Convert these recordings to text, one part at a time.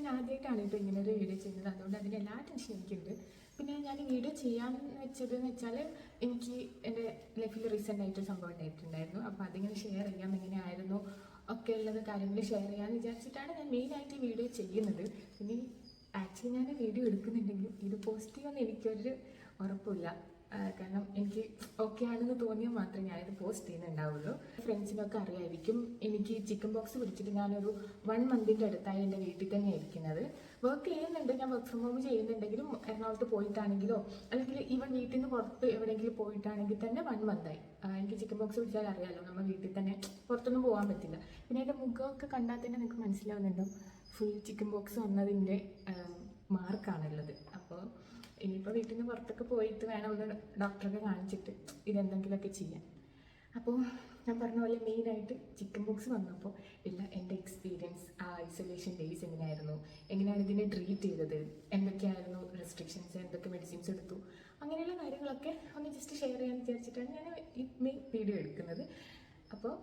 ഞാൻ ആദ്യമായിട്ടാണ് ഇപ്പോൾ ഇങ്ങനെ ഒരു വീഡിയോ ചെയ്യുന്നത്, അതുകൊണ്ട് അതിൻ്റെ എല്ലാ ടെൻഷനും എനിക്കുണ്ട്. പിന്നെ ഞാൻ വീഡിയോ ചെയ്യാമെന്ന് വെച്ചതെന്ന് വെച്ചാൽ എനിക്ക് എൻ്റെ ലൈഫിൽ റീസെൻ്റ് ആയിട്ട് സംഭവം ഉണ്ടായിട്ടുണ്ടായിരുന്നു. അപ്പോൾ അതിങ്ങനെ ഷെയർ ചെയ്യാം, എങ്ങനെയായിരുന്നു ഒക്കെ ഉള്ളത് കാര്യങ്ങൾ ഷെയർ ചെയ്യാമെന്ന് വിചാരിച്ചിട്ടാണ് ഞാൻ മെയിനായിട്ട് ഈ വീഡിയോ ചെയ്യുന്നത്. പിന്നെ ആക്ച്വലി ഞാൻ വീഡിയോ എടുക്കുന്നുണ്ടെങ്കിലും ഇത് പോസ്റ്റ് ചെയ്യുമെന്ന് എനിക്കൊരു ഉറപ്പില്ല. കാരണം എനിക്ക് ഓക്കെ ആണെന്ന് തോന്നിയാൽ മാത്രമേ ഞാനിത് പോസ്റ്റ് ചെയ്യുന്നുണ്ടാവുള്ളൂ. ഫ്രണ്ട്സിനൊക്കെ അറിയായിരിക്കും, എനിക്ക് ചിക്കൻ ബോക്സ് പിടിച്ചിട്ട് ഞാനൊരു 1 മന്തിൻ്റെ അടുത്തായി എൻ്റെ വീട്ടിൽ തന്നെ ഇരിക്കുന്നത്. വർക്ക് ചെയ്യുന്നുണ്ട്, ഞാൻ വർക്ക് ഫ്രം ഹോം ചെയ്യുന്നുണ്ടെങ്കിലും എറണാകുളത്ത് പോയിട്ടാണെങ്കിലോ അല്ലെങ്കിൽ ഈവൻ വീട്ടിൽ നിന്ന് പുറത്ത് എവിടെയെങ്കിലും പോയിട്ടാണെങ്കിൽ തന്നെ 1 മന്തായി. എനിക്ക് ചിക്കൻ ബോക്സ് പിടിച്ചാൽ അറിയാമല്ലോ, നമ്മൾ വീട്ടിൽ തന്നെ പുറത്തൊന്നും പോകാൻ പറ്റില്ല. പിന്നെ എൻ്റെ മുഖമൊക്കെ കണ്ടാൽ തന്നെ നിങ്ങൾക്ക് മനസ്സിലാവുന്നുണ്ടോ, ഫുൾ ചിക്കൻ ബോക്സ് വന്നതിൻ്റെ മാർക്കാണുള്ളത്. അപ്പോൾ ഇനിയിപ്പോൾ വീട്ടിൽ നിന്ന് പുറത്തൊക്കെ പോയിട്ട് വേണം ഒന്ന് ഡോക്ടറൊക്കെ കാണിച്ചിട്ട് ഇതെന്തെങ്കിലുമൊക്കെ ചെയ്യാൻ. അപ്പോൾ ഞാൻ പറഞ്ഞ പോലെ മെയിനായിട്ട് ചിക്കൻ ബോക്സ് വന്നപ്പോൾ ഇല്ല എൻ്റെ എക്സ്പീരിയൻസ്, ആ ഐസൊലേഷൻ ഡേയ്സ് എങ്ങനെയാണ് ഇതിനെ ട്രീറ്റ് ചെയ്തത്, എന്തൊക്കെയായിരുന്നു റെസ്ട്രിക്ഷൻസ്, എന്തൊക്കെ മെഡിസിൻസ് എടുത്തു, അങ്ങനെയുള്ള കാര്യങ്ങളൊക്കെ ഒന്ന് ജസ്റ്റ് ഷെയർ ചെയ്യാൻ വിചാരിച്ചിട്ടാണ് ഞാൻ ഈ മെയിൻ വീഡിയോ എടുക്കുന്നത്. അപ്പോൾ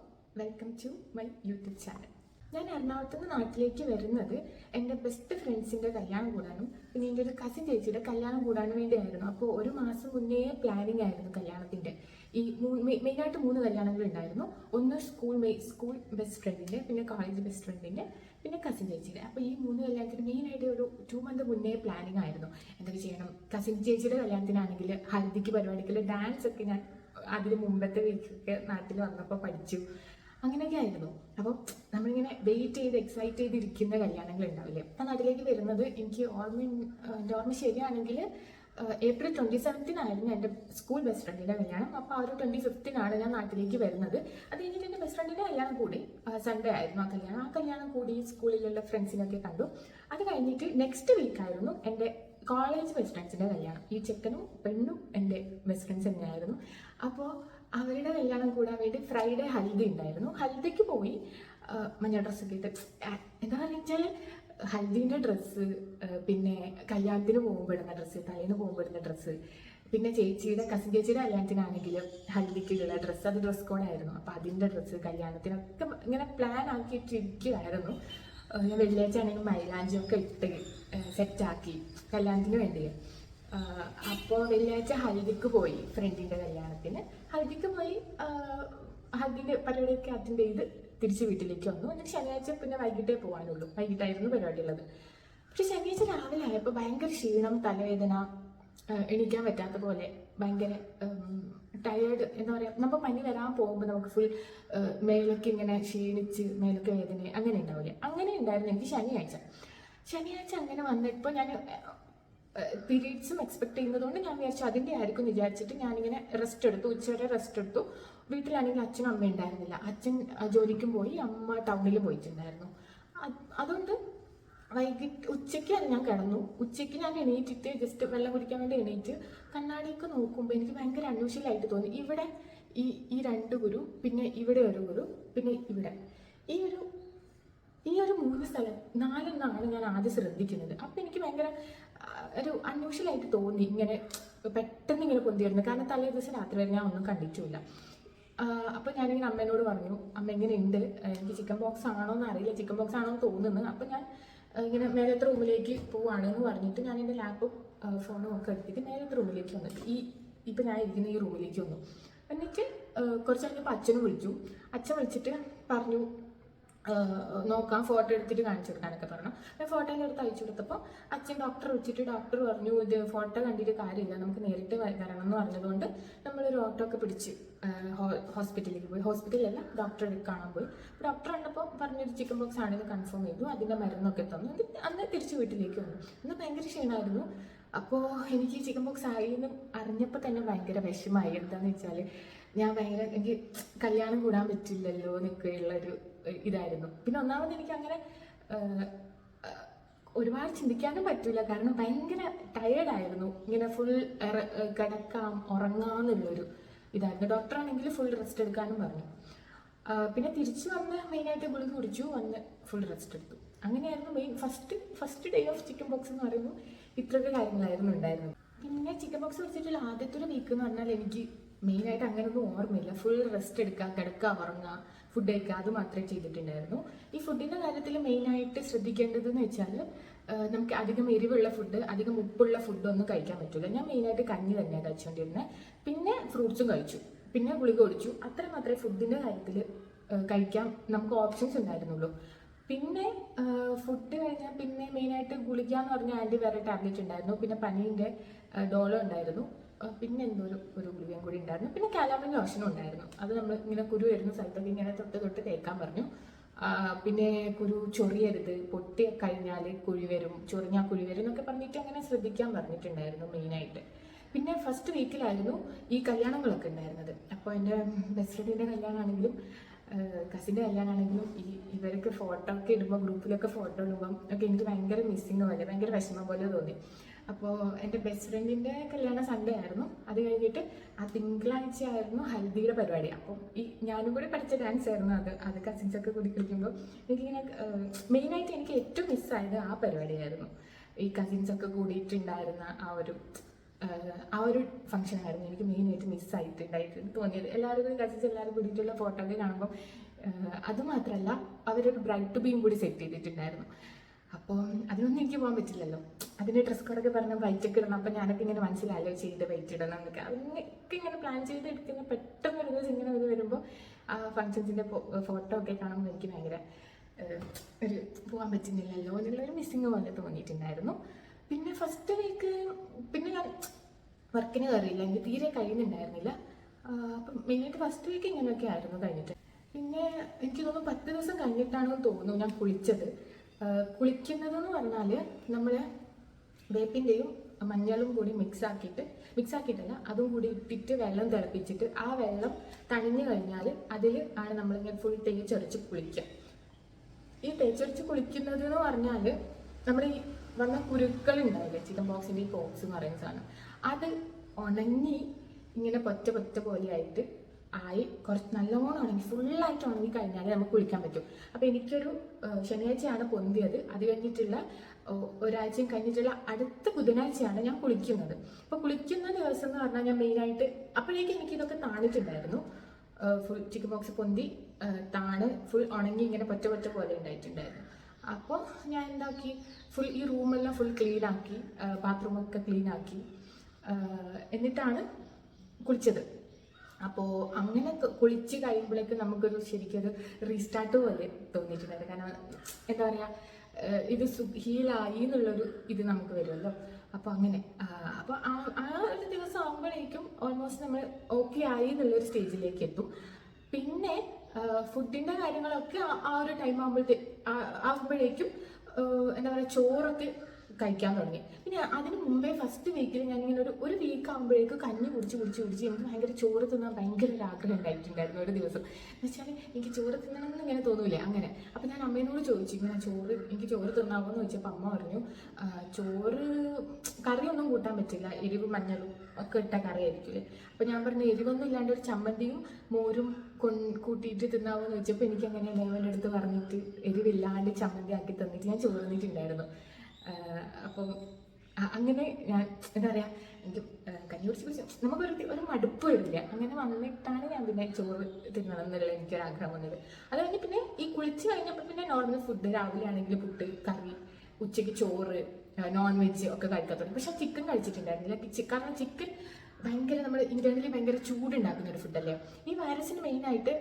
welcome to my YouTube channel. ഞാൻ എറണാകുളത്ത് നിന്ന് നാട്ടിലേക്ക് വരുന്നത് എൻ്റെ ബെസ്റ്റ് ഫ്രണ്ട്സിൻ്റെ കല്യാണം കൂടാനും പിന്നെ എൻ്റെ ഒരു കസിൻ ചേച്ചിയുടെ കല്യാണം കൂടാനും വേണ്ടിയായിരുന്നു. അപ്പോൾ 1 മാസം മുന്നേ പ്ലാനിങ് ആയിരുന്നു കല്യാണത്തിൻ്റെ. ഈ മെയിനായിട്ട് 3 കല്യാണങ്ങൾ ഉണ്ടായിരുന്നു. ഒന്ന് സ്കൂൾ ബെസ്റ്റ് ഫ്രണ്ടിൻ്റെ, പിന്നെ കോളേജ് ബെസ്റ്റ് ഫ്രണ്ടിൻ്റെ, പിന്നെ കസിൻ ചേച്ചിയുടെ. അപ്പോൾ ഈ 3 കല്യാണത്തിന് മെയിനായിട്ട് ഒരു 2 മന്ത് മുന്നേ പ്ലാനിങ് ആയിരുന്നു. എന്തൊക്കെ ചെയ്യണം, കസിൻ ചേച്ചിയുടെ കല്യാണത്തിനാണെങ്കിൽ ഹൽദിക്ക് പരിപാടിക്കുള്ള ഡാൻസ് ഒക്കെ ഞാൻ അതിന് മുമ്പത്തെ വീക്കൊക്കെ നാട്ടിൽ വന്നപ്പോൾ പഠിച്ചു. അങ്ങനെയൊക്കെ ആയിരുന്നു. അപ്പം നമ്മളിങ്ങനെ വെയിറ്റ് ചെയ്ത് എക്സൈറ്റ് ചെയ്തിരിക്കുന്ന കല്യാണങ്ങൾ ഉണ്ടാവില്ലേ. ആ നാട്ടിലേക്ക് വരുന്നത് എനിക്ക് എൻ്റെ ഓർമ്മ ശരിയാണെങ്കിൽ ഏപ്രിൽ 27-നായിരുന്നു എൻ്റെ സ്കൂൾ ബെസ്റ്റ് ഫ്രണ്ടിൻ്റെ കല്യാണം. അപ്പോൾ ആ ഒരു 25-നാണ് ഞാൻ നാട്ടിലേക്ക് വരുന്നത്. അത് കഴിഞ്ഞിട്ട് എൻ്റെ ബെസ്റ്റ് ഫ്രണ്ടിൻ്റെ കല്യാണം കൂടി സൺഡേ ആയിരുന്നു ആ കല്യാണം കൂടി സ്കൂളിലുള്ള ഫ്രണ്ട്സിനൊക്കെ കണ്ടു. അത് കഴിഞ്ഞിട്ട് നെക്സ്റ്റ് വീക്കായിരുന്നു എൻ്റെ കോളേജ് ബെസ്റ്റ് ഫ്രണ്ട്സിൻ്റെ കല്യാണം. ഈ ചെക്കനും പെണ്ണും എൻ്റെ ബെസ്റ്റ് ഫ്രണ്ട്സ് തന്നെയായിരുന്നു. അപ്പോൾ അവരുടെ കല്യാണം കൂടാൻ വേണ്ടി ഫ്രൈഡേ ഹൽദി ഉണ്ടായിരുന്നു. ഹൽദിക്ക് പോയി മഞ്ഞ ഡ്രസ്സൊക്കെ ഇട്ട് എന്താണെന്ന് വെച്ചാൽ ഹൽദീൻ്റെ ഡ്രസ്സ്, പിന്നെ കല്യാണത്തിന് പോകുമ്പോൾ ഇടുന്ന ഡ്രസ്സ്, തലേന്ന് പോകുമ്പോൾ ഇടുന്ന ഡ്രസ്സ്, പിന്നെ കസിൻ ചേച്ചിയുടെ കല്യാണത്തിനാണെങ്കിൽ ഹൽദിക്കുള്ള ഡ്രസ്സ്, അത് ഡ്രസ് കോഡായിരുന്നു. അപ്പോൾ അതിൻ്റെ ഡ്രസ്സ്, കല്യാണത്തിനൊക്കെ ഇങ്ങനെ പ്ലാൻ ആക്കിയിട്ടിരിക്കുകയായിരുന്നു. ഞാൻ വെള്ളിയാഴ്ച ആണെങ്കിൽ മൈലാഞ്ചിയൊക്കെ ഇട്ട് സെറ്റാക്കി കല്യാണത്തിന് വേണ്ടി. അപ്പോൾ വെള്ളിയാഴ്ച ഹൽദിക്ക് പോയി, ഫ്രണ്ടിൻ്റെ കല്യാണത്തിന് ഹൽദിക്ക് പോയി. ഹൽദിൻ്റെ പരിപാടിയൊക്കെ അറ്റൻഡ് ചെയ്ത് തിരിച്ച് വീട്ടിലേക്ക് വന്നു. എന്നിട്ട് ശനിയാഴ്ച പിന്നെ വൈകിട്ടേ പോകാനുള്ളൂ, വൈകിട്ടായിരുന്നു പരിപാടി ഉള്ളത്. പക്ഷെ ശനിയാഴ്ച രാവിലെ ആയപ്പോൾ ഭയങ്കര ക്ഷീണം, തലവേദന, എണീക്കാൻ പറ്റാത്ത പോലെ, ഭയങ്കര ടയേർഡ്. എന്താ പറയുക, നമ്മൾ പനി വരാൻ പോകുമ്പോൾ നമുക്ക് ഫുൾ മേലൊക്കെ ഇങ്ങനെ ക്ഷീണിച്ച് മേലൊക്കെ വേദന അങ്ങനെ ഉണ്ടാവില്ലേ, അങ്ങനെ ഉണ്ടായിരുന്നു എനിക്ക് ശനിയാഴ്ച അങ്ങനെ വന്നപ്പോൾ ഞാൻ പീരീഡ്സും എക്സ്പെക്ട് ചെയ്യുന്നതുകൊണ്ട് ഞാൻ വിചാരിച്ചു അതിൻ്റെ ആയിരിക്കും വിചാരിച്ചിട്ട് ഞാനിങ്ങനെ റെസ്റ്റ് എടുത്തു, ഉച്ചവരെ റെസ്റ്റ് എടുത്തു. വീട്ടിലാണെങ്കിൽ അച്ഛനും അമ്മ ഉണ്ടായിരുന്നില്ല. അച്ഛൻ ജോലിക്കും പോയി, അമ്മ ടൗണിൽ പോയിട്ടുണ്ടായിരുന്നു. അതുകൊണ്ട് ഉച്ചയ്ക്ക് ഞാൻ കിടന്നു. ഉച്ചയ്ക്ക് ഞാൻ എണീറ്റിട്ട് ജസ്റ്റ് വെള്ളം കുടിക്കാൻ വേണ്ടി എണീറ്റ് കണ്ണാടിയൊക്കെ നോക്കുമ്പോൾ എനിക്ക് ഭയങ്കര അൺയൂഷ്വലായിട്ട് തോന്നി. ഇവിടെ ഈ 2 കുരു, പിന്നെ ഇവിടെ ഒരു കുരു, പിന്നെ ഇവിടെ ഈ ഒരു 3 സ്ഥലം 4 ഞാൻ ആദ്യം ശ്രദ്ധിക്കുന്നത്. അപ്പം എനിക്ക് ഭയങ്കര ഒരു അൺയൂഷ്വലായിട്ട് തോന്നി, ഇങ്ങനെ പെട്ടെന്ന് ഇങ്ങനെ പൊന്തി വരുന്നത്. കാരണം തലേ ദിവസം രാത്രി വരെ ഞാൻ ഒന്നും കണ്ടിട്ടില്ല. അപ്പോൾ ഞാനിങ്ങനെ അമ്മേനോട് പറഞ്ഞു, അമ്മ ഇങ്ങനെ ഉണ്ട്, എനിക്ക് ചിക്കൻ ബോക്സ് ആണോ എന്ന് അറിയില്ല, ചിക്കൻ ബോക്സ് ആണോ എന്ന് തോന്നുന്നു. അപ്പം ഞാൻ ഇങ്ങനെ മേലത്തെ റൂമിലേക്ക് പോവുകയാണെന്ന് പറഞ്ഞിട്ട് ഞാൻ എൻ്റെ ലാപ്പും ഫോണും ഒക്കെ എടുത്തിട്ട് മേലത്തെ റൂമിലേക്ക് വന്നിട്ട് ഇപ്പം ഞാൻ ഇരിക്കുന്ന ഈ റൂമിലേക്ക് വന്നു. എന്നിട്ട് കുറച്ച് കഴിഞ്ഞപ്പോൾ അച്ഛനും വിളിച്ചു. അച്ഛൻ വിളിച്ചിട്ട് പറഞ്ഞു നോക്കാം, ഫോട്ടോ എടുത്തിട്ട് കാണിച്ചു കൊടുക്കാനൊക്കെ പറഞ്ഞു. ഞാൻ ഫോട്ടോയിൽ എടുത്ത് അയച്ചു കൊടുത്തപ്പോൾ അച്ഛൻ ഡോക്ടറെ വിളിച്ചിട്ട് ഡോക്ടർ പറഞ്ഞു, ഇത് ഫോട്ടോ കണ്ടിട്ട് കാര്യമില്ല, നമുക്ക് നേരിട്ട് വരണം എന്ന് പറഞ്ഞതുകൊണ്ട് നമ്മളൊരു ഓട്ടോ ഒക്കെ പിടിച്ച് ഹോസ്പിറ്റലിലേക്ക് പോയി. ഹോസ്പിറ്റലല്ല, ഡോക്ടറെ കാണാൻ പോയി. ഡോക്ടർ കണ്ടപ്പോൾ പറഞ്ഞൊരു ചിക്കൻ ബോക്സ് ആണെന്ന് കൺഫേം ചെയ്തു. അതിൻ്റെ മരുന്നൊക്കെ തന്നു. അന്ന് തിരിച്ച് വീട്ടിലേക്ക് വന്നു. അന്ന് ഭയങ്കര ക്ഷീണമായിരുന്നു. അപ്പോൾ എനിക്ക് ചിക്കൻ ബോക്സ് ആയി എന്ന് അറിഞ്ഞപ്പോൾ തന്നെ ഭയങ്കര വിഷമമായി. എന്താണെന്ന് വെച്ചാൽ എനിക്ക് കല്യാണം കൂടാൻ പറ്റില്ലല്ലോ എന്നൊക്കെയുള്ളൊരു ഇതായിരുന്നു. പിന്നെ ഒന്നാമത് എനിക്ക് അങ്ങനെ ഒരുപാട് ചിന്തിക്കാനും പറ്റില്ല, കാരണം ഭയങ്കര ടയേർഡായിരുന്നു. ഇങ്ങനെ ഫുൾ കിടക്കാം ഉറങ്ങാമെന്നുള്ളൊരു ഇതായിരുന്നു. ഡോക്ടറാണെങ്കിൽ ഫുൾ റെസ്റ്റ് എടുക്കാനും പറഞ്ഞു. പിന്നെ തിരിച്ചു വന്ന് മെയിനായിട്ട് ഗുളിക കുടിച്ചു, വന്ന് ഫുൾ റെസ്റ്റ് എടുത്തു. അങ്ങനെയായിരുന്നു first day of chicken box എന്ന് പറയുമ്പോൾ ഇത്രയൊക്കെ കാര്യങ്ങളായിരുന്നു ഉണ്ടായിരുന്നത്. പിന്നെ ചിക്കൻ ബോക്സ് പിടിച്ചിട്ടുള്ള ആദ്യത്തെ ഒരു വീക്ക് എന്ന് പറഞ്ഞാൽ എനിക്ക് മെയിനായിട്ട് അങ്ങനെയൊന്നും ഓർമ്മയില്ല. ഫുൾ റെസ്റ്റ് എടുക്കുക, കിടക്കുക, ഉറങ്ങുക, ഫുഡ് കഴിക്കുക, അത് മാത്രമേ ചെയ്തിട്ടുണ്ടായിരുന്നു. ഈ ഫുഡിൻ്റെ കാര്യത്തിൽ മെയിനായിട്ട് ശ്രദ്ധിക്കേണ്ടതെന്ന് വെച്ചാൽ നമുക്ക് അധികം എരിവുള്ള ഫുഡ്, അധികം ഉപ്പുള്ള ഫുഡൊന്നും കഴിക്കാൻ പറ്റില്ല. ഞാൻ മെയിനായിട്ട് കഞ്ഞി തന്നെയാണ് കഴിച്ചുകൊണ്ടിരുന്നത്. പിന്നെ ഫ്രൂട്ട്സും കഴിച്ചു, പിന്നെ ഗുളിക ഒഴിച്ചു. അത്ര മാത്രമേ ഫുഡിൻ്റെ കാര്യത്തിൽ കഴിക്കാൻ നമുക്ക് ഓപ്ഷൻസ് ഉണ്ടായിരുന്നുള്ളൂ. പിന്നെ ഫുഡ് കഴിഞ്ഞാൽ പിന്നെ മെയിനായിട്ട് ഗുളിക എന്ന് പറഞ്ഞാൽ ആൻറ്റിവൈറൽ ടാബ്ലറ്റ് ഉണ്ടായിരുന്നു, പിന്നെ പനീൻ്റെ ഡോളോ ഉണ്ടായിരുന്നു, പിന്നെ എന്തോ ഒരു ഗുളികയും കൂടി ഉണ്ടായിരുന്നു, പിന്നെ കാലാമിൻ ലോഷനും ഉണ്ടായിരുന്നു. അത് നമ്മൾ ഇങ്ങനെ കുരു വരുന്ന സ്ഥലത്തൊക്കെ ഇങ്ങനെ തൊട്ട് തൊട്ട് തേക്കാൻ പറഞ്ഞു. പിന്നെ കുരു ചൊറിയരുത്, പൊട്ടി കഴിഞ്ഞാൽ കുഴി വരും, ചൊറിഞ്ഞാൽ കുഴി വരും എന്നൊക്കെ പറഞ്ഞിട്ട് അങ്ങനെ ശ്രദ്ധിക്കാൻ പറഞ്ഞിട്ടുണ്ടായിരുന്നു മെയിനായിട്ട്. പിന്നെ ഫസ്റ്റ് വീക്കിലായിരുന്നു ഈ കല്യാണങ്ങളൊക്കെ ഉണ്ടായിരുന്നത്. അപ്പോൾ എൻ്റെ ബെസ്റ്റ് ഫ്രണ്ടിൻ്റെ കല്യാണമാണെങ്കിലും കസിൻ്റെ കല്യാണമാണെങ്കിലും ഇവരൊക്കെ ഫോട്ടോ ഒക്കെ ഇടുമ്പോൾ, ഗ്രൂപ്പിലൊക്കെ ഫോട്ടോ ഇടുമ്പം ഒക്കെ എനിക്ക് ഭയങ്കര മിസ്സിങ് പോലെ, ഭയങ്കര വിഷമം പോലെ തോന്നി. അപ്പോൾ എൻ്റെ ബെസ്റ്റ് ഫ്രണ്ടിൻ്റെ കല്യാണം സൺഡേ ആയിരുന്നു. അത് കഴിഞ്ഞിട്ട് ആ തിങ്കളാഴ്ച ആയിരുന്നു ഹൽദിയുടെ പരിപാടി. അപ്പം ഞാനും കൂടി പഠിച്ച ഡാൻസ് ആയിരുന്നു അത് കസിൻസൊക്കെ കൂടി കളിക്കുമ്പോൾ എനിക്കിങ്ങനെ മെയിനായിട്ട് എനിക്ക് ഏറ്റവും മിസ്സായത് ആ പരിപാടിയായിരുന്നു. ഈ കസിൻസൊക്കെ കൂടിയിട്ടുണ്ടായിരുന്ന ആ ഒരു ഫംഗ്ഷൻ ആയിരുന്നു എനിക്ക് മെയിനായിട്ട് മിസ്സായിട്ടുണ്ടായിട്ട് തോന്നിയത്. എല്ലാവരും കൂടി കസിൻസ് എല്ലാവരും കൂടിയിട്ടുള്ള ഫോട്ടോ ഒക്കെ കാണുമ്പോൾ അതുമാത്രമല്ല അവരൊരു ബ്രൈഡ് ടു ബീം കൂടി സെറ്റ് ചെയ്തിട്ടുണ്ടായിരുന്നു. അപ്പോൾ അതിനൊന്നും എനിക്ക് പോകാൻ പറ്റില്ലല്ലോ. അതിൻ്റെ ഡ്രസ് കോഡൊക്കെ പറഞ്ഞാൽ വൈറ്റൊക്കെ ഇടണം. അപ്പോൾ ഞാനൊക്കെ ഇങ്ങനെ മനസ്സിലാലോ ചെയ്ത് വൈറ്റ് ഇടണം എന്നൊക്കെ, അതിനൊക്കെ ഇങ്ങനെ പ്ലാൻ ചെയ്ത് എടുക്കുന്ന പെട്ടെന്ന് ഒരു ദിവസം ഇങ്ങനെ വരുമ്പോൾ ആ ഫങ്ഷൻസിൻ്റെ ഫോട്ടോ ഒക്കെ കാണുമ്പോൾ എനിക്ക് ഭയങ്കര ഒരു പോകാൻ പറ്റുന്നില്ലല്ലോ എന്നുള്ളൊരു മിസ്സിങ് പോലെ തോന്നിയിട്ടുണ്ടായിരുന്നു. പിന്നെ ഫസ്റ്റ് വീക്ക് പിന്നെ ഞാൻ വർക്കിന് കയറിയില്ല, എനിക്ക് തീരെ കഴിയുന്നുണ്ടായിരുന്നില്ല. അപ്പം മെയിനായിട്ട് ഫസ്റ്റ് വീക്ക് ഇങ്ങനെയൊക്കെ ആയിരുന്നു കഴിഞ്ഞിട്ട്. പിന്നെ എനിക്ക് തോന്നുന്നു 10 ദിവസം കഴിഞ്ഞിട്ടാണെന്ന് തോന്നുന്നു ഞാൻ കുളിച്ചത്. കുളിക്കുന്നതെന്ന് പറഞ്ഞാൽ നമ്മൾ വേപ്പിൻ്റെയും മഞ്ഞളും കൂടി മിക്സ് ആക്കിയിട്ടല്ല, അതും കൂടി ഇട്ടിട്ട് വെള്ളം തിളപ്പിച്ചിട്ട് ആ വെള്ളം തണിഞ്ഞു കഴിഞ്ഞാൽ അതിൽ ആണ് നമ്മളിങ്ങനെ ഫുൾ തേച്ചൊരച്ച് കുളിക്കുക. ഈ തേച്ചൊരച്ച് കുളിക്കുന്നത് എന്ന് പറഞ്ഞാൽ നമ്മൾ ഈ വന്ന കുരുക്കൾ ഉണ്ടാവില്ലേ, ചിക്കൻ ബോക്സിൻ്റെ ഈ പോക്സ് എന്ന് പറയുന്ന സാധനം, അത് ഉണങ്ങി ഇങ്ങനെ പൊറ്റ പോലെയായിട്ട് കുറച്ച് നല്ലോണം ഉണങ്ങി ഫുള്ളായിട്ട് ഉണങ്ങി കഴിഞ്ഞാൽ നമുക്ക് കുളിക്കാൻ പറ്റും. അപ്പോൾ എനിക്കൊരു ശനിയാഴ്ചയാണ് പൊന്തിയത്. അത് കഴിഞ്ഞിട്ടുള്ള ഒരാഴ്ചയും കഴിഞ്ഞിട്ടുള്ള അടുത്ത ബുധനാഴ്ചയാണ് ഞാൻ കുളിക്കുന്നത്. അപ്പോൾ കുളിക്കുന്ന ദിവസം എന്ന് പറഞ്ഞാൽ ഞാൻ മെയിനായിട്ട് അപ്പോഴേക്കും എനിക്കിതൊക്കെ താണിട്ടുണ്ടായിരുന്നു. ഫുൾ ചിക്കൻ ബോക്സ് പൊന്തി ഫുൾ ഉണങ്ങി ഇങ്ങനെ പൊറ്റ പോലെ ഉണ്ടായിട്ടുണ്ടായിരുന്നു. അപ്പോൾ ഞാൻ എന്താക്കി, ഫുൾ ഈ റൂമെല്ലാം ഫുൾ ക്ലീനാക്കി, ബാത്റൂമൊക്കെ ക്ലീനാക്കി എന്നിട്ടാണ് കുളിച്ചത്. അപ്പോൾ അങ്ങനെ കുളിച്ച് കഴിയുമ്പോഴേക്ക് നമുക്കൊരു ശരിക്കൊരു റീസ്റ്റാർട്ട് പോലെ തോന്നിയിട്ടുണ്ടായിരുന്നു. കാരണം എന്താ പറയുക, ഇത് ഹീലായി എന്നുള്ളൊരു ഇത് നമുക്ക് വരുമല്ലോ. അപ്പോൾ അങ്ങനെ അപ്പോൾ ആ ഒരു ദിവസം ആകുമ്പോഴേക്കും ഓൾമോസ്റ്റ് നമ്മൾ ഓക്കെ ആയി എന്നുള്ളൊരു സ്റ്റേജിലേക്ക് എത്തും. പിന്നെ ഫുഡിൻ്റെ കാര്യങ്ങളൊക്കെ ആ ഒരു ടൈം ആകുമ്പോഴേക്കും എന്താ പറയുക, ചോറൊക്കെ കഴിക്കാൻ തുടങ്ങി. പിന്നെ അതിന് മുമ്പേ ഫസ്റ്റ് വീക്കിൽ ഞാനിങ്ങനെ ഒരു വീക്ക് ആകുമ്പോഴേക്കും കഞ്ഞി കുടിച്ച് എനിക്ക് ഭയങ്കര ചോറ് തിന്നാൻ ഭയങ്കര ഒരു ആഗ്രഹം ഉണ്ടായിട്ടുണ്ടായിരുന്നു ഒരു ദിവസം. എന്ന് വെച്ചാൽ എനിക്ക് ചോറ് തിന്നണമെന്ന് ഇങ്ങനെ തോന്നൂലേ അങ്ങനെ. അപ്പോൾ ഞാൻ അമ്മേനോട് ചോദിച്ചു, ഇങ്ങനെ എനിക്ക് ചോറ് തിന്നാമോ എന്ന് ചോദിച്ചപ്പോൾ അമ്മ പറഞ്ഞു ചോറ് കറിയൊന്നും കൂട്ടാൻ പറ്റില്ല, എരിവും മഞ്ഞളും ഒക്കെ ഇട്ട കറി ആയിരിക്കില്ലേ. അപ്പോൾ ഞാൻ പറഞ്ഞു എരിവൊന്നും ഇല്ലാണ്ട് ഒരു ചമ്മന്തിയും മോരും കൂട്ടിയിട്ട് തിന്നാമോ എന്ന് ചോദിച്ചപ്പോൾ എനിക്ക് അങ്ങനെ ലേവൻ്റെ അടുത്ത് പറഞ്ഞിട്ട് എരിവില്ലാണ്ട് ചമ്മന്തി ആക്കി തന്നിട്ട് ഞാൻ ചോറ് തിന്നിട്ടുണ്ടായിരുന്നു. അപ്പം അങ്ങനെ ഞാൻ എന്താ പറയുക, എനിക്ക് കഞ്ഞി കുടിച്ച് നമുക്കൊരു മടുപ്പ് വരില്ല. അങ്ങനെ വന്നിട്ടാണ് ഞാൻ പിന്നെ ചോറ് തിന്നണം എന്നുള്ള എനിക്കൊരാഗ്രഹം വന്നത്. അത് കഴിഞ്ഞ് പിന്നെ ഈ കുളിച്ച് കഴിഞ്ഞപ്പോൾ പിന്നെ നോർമൽ ഫുഡ്, രാവിലെ ആണെങ്കിൽ പുട്ട്, കറി, ഉച്ചയ്ക്ക് ചോറ്, നോൺ വെജ് ഒക്കെ കഴിക്കാൻ തുടങ്ങി. പക്ഷെ ചിക്കൻ കഴിച്ചിട്ടുണ്ടായിരുന്നില്ല. കാരണം ചിക്കൻ ഭയങ്കര നമ്മൾ ഇന്റേണലി ഭയങ്കര ചൂടുണ്ടാക്കുന്ന ഒരു ഫുഡല്ലേ. ഈ വൈറസിന് മെയിനായിട്ട്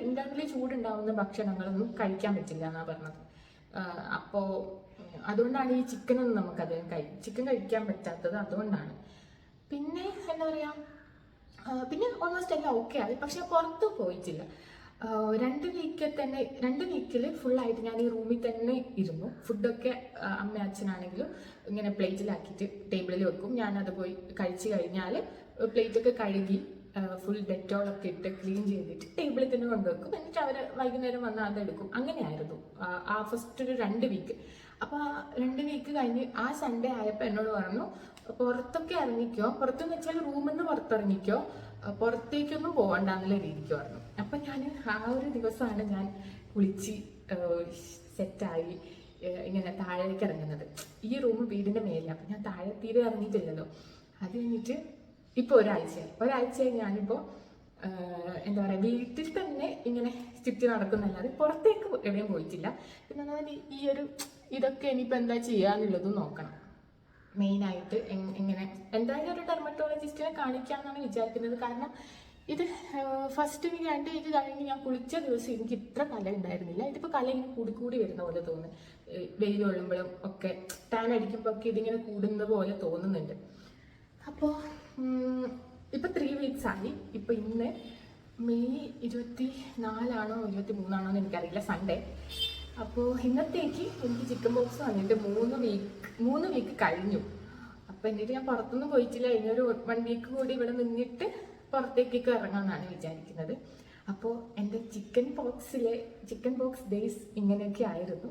ഇന്റേണലി ചൂടുണ്ടാവുന്ന ഭക്ഷണങ്ങളൊന്നും കഴിക്കാൻ പറ്റില്ല എന്നാണ് പറഞ്ഞത്. അപ്പോൾ അതുകൊണ്ടാണ് ഈ ചിക്കനൊന്നും ചിക്കൻ കഴിക്കാൻ പറ്റാത്തത് അതുകൊണ്ടാണ്. പിന്നെ എന്താ പറയുക, പിന്നെ ഓൾമോസ്റ്റ് എല്ലാം ഓക്കെ ആയി. പക്ഷെ പുറത്ത് പോയിട്ടില്ല. 2 വീക്കിൽ ഫുള്ളായിട്ട് ഞാൻ ഈ റൂമിൽ തന്നെ ഇരുന്നു. ഫുഡൊക്കെ അമ്മ അച്ഛനാണെങ്കിലും ഇങ്ങനെ പ്ലേറ്റിലാക്കിയിട്ട് ടേബിളിൽ വെക്കും. ഞാനത് പോയി കഴിച്ച് കഴിഞ്ഞാൽ പ്ലേറ്റൊക്കെ കഴുകി ഫുൾ ഡെറ്റോളൊക്കെ ഇട്ട് ക്ലീൻ ചെയ്തിട്ട് ടേബിളിൽ തന്നെ കൊണ്ടുവെക്കും. എന്നിട്ട് അവർ വൈകുന്നേരം വന്ന് അതെടുക്കും. അങ്ങനെയായിരുന്നു ആ ഫസ്റ്റ് ഒരു 2 വീക്ക്. അപ്പോൾ ആ 2 വീക്ക് കഴിഞ്ഞ് ആ സൺഡേ ആയപ്പോൾ എന്നോട് പറഞ്ഞു പുറത്തൊക്കെ ഇറങ്ങിക്കോ, പുറത്തെന്ന് വെച്ചാൽ റൂമിൽ നിന്ന് പുറത്തിറങ്ങിക്കോ, പുറത്തേക്കൊന്നും പോകണ്ട എന്നുള്ള രീതിക്ക് പറഞ്ഞു. അപ്പം ഞാൻ ആ ഒരു ദിവസമാണ് ഞാൻ കുളിച്ച് സെറ്റായി ഇങ്ങനെ താഴേക്ക് ഇറങ്ങുന്നത്. ഈ റൂം വീടിൻ്റെ മേലെ. അപ്പം ഞാൻ താഴെ തീരെ ഇറങ്ങിയിട്ടില്ലല്ലോ. അത് കഴിഞ്ഞിട്ട് ഇപ്പോൾ ഒരാഴ്ചയായി ഞാനിപ്പോൾ എന്താ പറയുക, വീട്ടിൽ തന്നെ ഇങ്ങനെ ചുറ്റി നടക്കുന്നല്ലാതെ പുറത്തേക്ക് എവിടെയും പോയിട്ടില്ല. പിന്നെ എന്നാൽ ഇതൊക്കെ ഇനിയിപ്പോൾ എന്താ ചെയ്യാന്നുള്ളതും നോക്കണം. മെയിനായിട്ട് എങ്ങനെ എന്തായാലും ഒരു ഡെർമറ്റോളജിസ്റ്റിനെ കാണിക്കാമെന്നാണ് വിചാരിക്കുന്നത്. കാരണം ഇത് ഫസ്റ്റ് എനിക്ക് 2 വീക്ക് കഴിഞ്ഞ് ഞാൻ കുളിച്ച ദിവസം എനിക്ക് ഇത്ര കല ഉണ്ടായിരുന്നില്ല. ഇതിപ്പോൾ കല ഇങ്ങനെ കൂടി വരുന്ന പോലെ തോന്നുന്നു. വെയിൽ കൊള്ളുമ്പോഴും ഒക്കെ ടാൻ അടിക്കുമ്പോൾ ഒക്കെ ഇതിങ്ങനെ കൂടുന്ന പോലെ തോന്നുന്നുണ്ട്. അപ്പോൾ ഇപ്പം 3 വീക്സ് ആയി. ഇപ്പം ഇന്ന് മെയ് 24 23 എന്ന് എനിക്കറിയില്ല, സൺഡേ. അപ്പോൾ ഇന്നത്തേക്ക് എനിക്ക് ചിക്കൻ ബോക്സ് വന്നിട്ട് 3 വീക്ക് കഴിഞ്ഞു. അപ്പോൾ എന്നിട്ട് ഞാൻ പുറത്തൊന്നും പോയിട്ടില്ല. ഇനിയൊരു 1 വീക്ക് കൂടി ഇവിടെ നിന്നിട്ട് പുറത്തേക്കൊക്കെ ഇറങ്ങാമെന്നാണ് വിചാരിക്കുന്നത്. അപ്പോൾ എൻ്റെ ചിക്കൻ ബോക്സ് ഡേയ്സ് ഇങ്ങനെയൊക്കെ ആയിരുന്നു.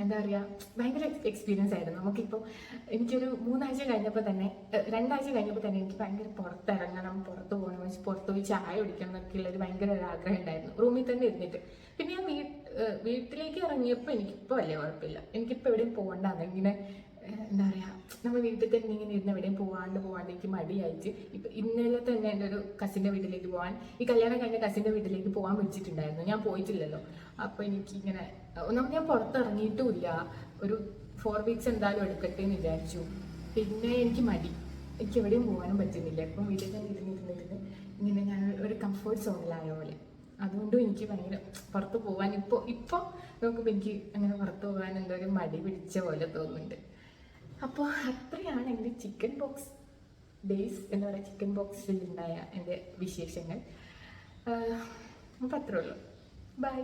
എന്താ പറയുക, ഭയങ്കര എക്സ്പീരിയൻസ് ആയിരുന്നു. നമുക്കിപ്പോൾ എനിക്കൊരു 3 ആഴ്ച കഴിഞ്ഞപ്പോൾ തന്നെ 2 ആഴ്ച കഴിഞ്ഞപ്പോൾ തന്നെ എനിക്ക് ഭയങ്കര പുറത്തിറങ്ങണം, പുറത്ത് പോകണം, പുറത്ത് പോയി ചായ കുടിക്കണം എന്നൊക്കെയുള്ളൊരു ഭയങ്കര ഒരു ആഗ്രഹം ഉണ്ടായിരുന്നു, റൂമിൽ തന്നെ ഇരുന്നിട്ട്. പിന്നെ ഞാൻ വീട്ടിലേക്ക് ഇറങ്ങിയപ്പോൾ എനിക്കിപ്പോൾ വലിയ കുഴപ്പമില്ല. എനിക്കിപ്പോൾ എവിടെയും പോകണ്ടാന്ന്. ഇങ്ങനെ എന്താ പറയുക, നമ്മൾ വീട്ടിൽ തന്നെ ഇങ്ങനെ ഇരുന്ന് എവിടെയും പോകാണ്ട് എനിക്ക് മടിയായിട്ട്. ഇപ്പം ഇന്നലെ തന്നെ എൻ്റെ ഒരു കസിൻ്റെ വീട്ടിലേക്ക് പോകാൻ, ഈ കല്യാണം കഴിഞ്ഞ കസിൻ്റെ വീട്ടിലേക്ക് പോകാൻ വിളിച്ചിട്ടുണ്ടായിരുന്നു. ഞാൻ പോയിട്ടില്ലല്ലോ. അപ്പോൾ എനിക്കിങ്ങനെ ഒന്നാമത് ഞാൻ പുറത്തിറങ്ങിയിട്ടുമില്ല. ഒരു 4 വീക്സ് എന്തായാലും എടുക്കട്ടെ എന്ന് വിചാരിച്ചു. പിന്നെ എനിക്ക് എവിടെയും പോകാനും പറ്റുന്നില്ല. ഇപ്പം വീട്ടിൽ തന്നെ ഇരുന്നിരുന്നിരുന്ന് ഇങ്ങനെ ഞാൻ ഒരു കംഫർട്ട് സോണിലായ പോലെ. അതുകൊണ്ടും എനിക്ക് ഭയങ്കര പുറത്ത് പോകാൻ ഇപ്പോൾ നോക്കുമ്പോൾ എനിക്ക് അങ്ങനെ പുറത്ത് പോകാൻ എന്തോ ഒരു മടി പിടിച്ച പോലെ തോന്നുന്നുണ്ട്. അപ്പോൾ അത്രയാണ് എൻ്റെ ചിക്കൻ ബോക്സ് ഡേയ്സ്, എന്താ പറയുക, ചിക്കൻ ബോക്സിൽ ഉണ്ടായ എൻ്റെ വിശേഷങ്ങൾ. അപ്പോൾ അത്രേ ഉള്ളൂ. ബൈ.